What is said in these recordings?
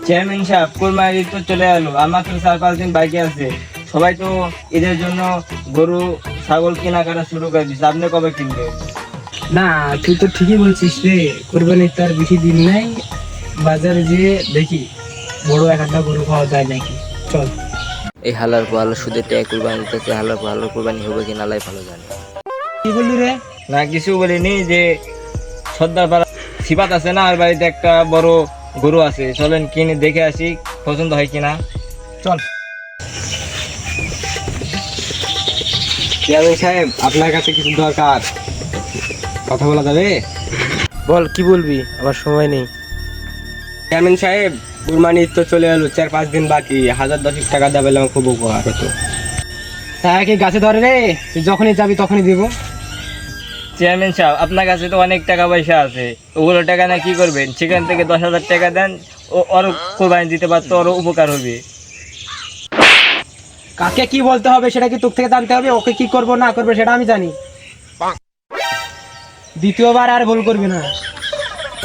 Chairman সাহেব, কোরবানি ঈদ তো চলে এলো, আর মাত্র 4-5 দিন বাকি আছে। সবাই তো ঈদের জন্য গরু ছাগল কেনাকাটা শুরু করে দিচ্ছে, আপনি কবে কিনবেন? না, তুই তো ঠিকই বলছিস রে। কোরবানির তার বেশি দিন নাই। বাজারে যেয়ে দেখি বড় একটা গরু পাওয়া যায় নাকি। চল। এই হালার পাহালা সুদের টাকা কুরবানি দিতেছে, হালার পাহালার কুরবানি হবে কিনা আল্লাহ ভালো জানে। কি বললি রে? না কিছু বলিনি, যে সর্দার পাড়া সিপাত আছে না, আর বাড়িতে একটা বড় গরু আছে, চলেন কিনে দেখে আসি পছন্দ হয় কিনা। চল। চেয়ারম্যান সাহেব, আপনার কাছে কিছু দরকার, কথা বলা যাবে? বল, কি বলবি? আমার সময় নেই। চেয়ারম্যান সাহেব, কুরবানি ঈদ তো চলে এলো, 4-5 দিন বাকি। 1010 টাকা দেবে, আমার খুব উপকার হতো। তাই কি গাছে ধরে রে? তুই যখনই যাবি তখনই দিব। চেয়ারম্যান সাহেব, আপনার কাছে তো অনেক টাকা পয়সা আছে, ওগুলো টাকা না কি করবেন? সেখান থেকে 10,000 টাকা দেন, ও আরো কোরবানি দিতে পারতো, আরো উপকার হবে। কাকে কি বলতে হবে সেটা কি তোর থেকে জানতে হবে? ওকে কি করবো না করবে সেটা আমি জানি। দ্বিতীয়বার আর ভুল করবি না।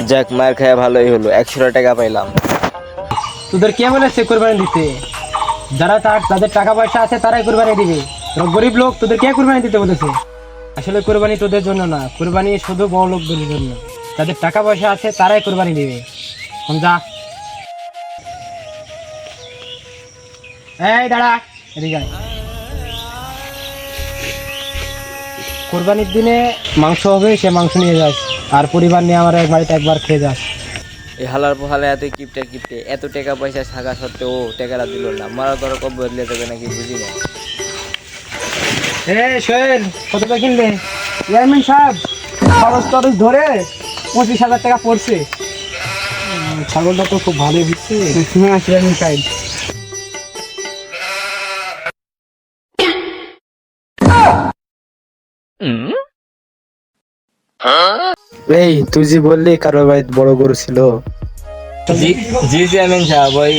যাক, মার খায় ভালোই হলো, 100 টাকা পাইলাম। তোদের কে বলেছে কোরবানি দিতে? যাদের টাকা পয়সা আছে তারাই কোরবানি দিবে। তোরা গরিব লোক, তোদের কে কোরবানি দিতে বলেছে? আসলে কোরবানি তোদের জন্য না, কোরবানি শুধু বড় লোকদের জন্য। যাদের টাকা পয়সা আছে তারাই কোরবানি দিবে। এখন যা। এই দাঁড়া, এদিকে আয়। কোরবানির দিনে মাংস হবে, সে মাংস নিয়ে যাস, আর পরিবার নিয়ে আমার এক বাড়িতে একবার খেয়ে যাস। এই হালার পাহালা এত কিপটে কিপটে, এত টাকা পয়সা থাকা সত্ত্বেও টাকাটা দিল না। মারা ধরো কবে বদলে দেবে নাকি বুঝি না। সোহেল, কতটা কিনলে? চেয়ারম্যান সাহেব, খরচ টরচ ধরে 25,000 টাকা পড়ছে। ছাগলটা তো খুব ভালো হচ্ছে। হ্যাঁ চেয়ারম্যান সাহেব। এই, তুই যে বললি কারোর বাড়িতে বড় গরু ছিল। জি জি চেয়ারম্যান সাহেব, ওই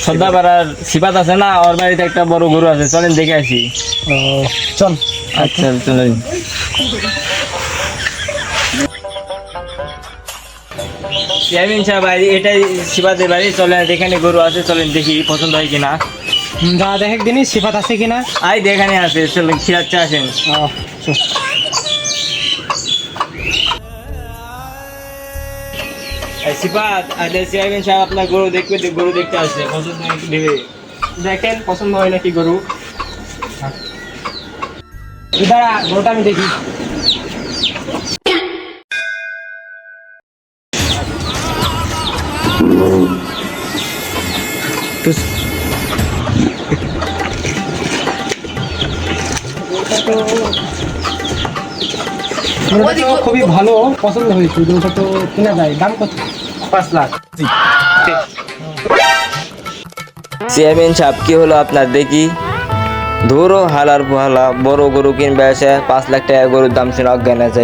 সর্দার পাড়ার সিপাত আছে না, ওর বাড়িতে একটা বড় গরু আছে, চলেন দেখে আসি। চল। আচ্ছা চলেন। চেয়ারম্যান সাহেব, এটাই সিপাতের বাড়ি, চলেন এখানে গরু আছে, চলেন দেখি পছন্দ হয় কিনা। যা দেখ দিনই সিফাত আছে কিনা। এখানে আছে, চলেন খিরাচ্ছে আসেন। চল। সিপাত, চেয়ারম্যান সাহেব আপনার গরু দেখবে, গরু দেখতে আসছে, পছন্দ দেবে। দেখেন পছন্দ হয় নাকি গরু। দাঁড়া, গরুটা আমি দেখি। খুবই ভালো, পছন্দ হয়েছে। গরুটা তো কেনা যায়, দাম কত? 5 লাখ। চেয়ারম্যান সাহেব, কি হলো আপনার দেখি? ধরো হালার পাহালা বড় গরু কিনবে এসে 5 লাখ টাকা গরুর দাম শুনে অজ্ঞান আছে।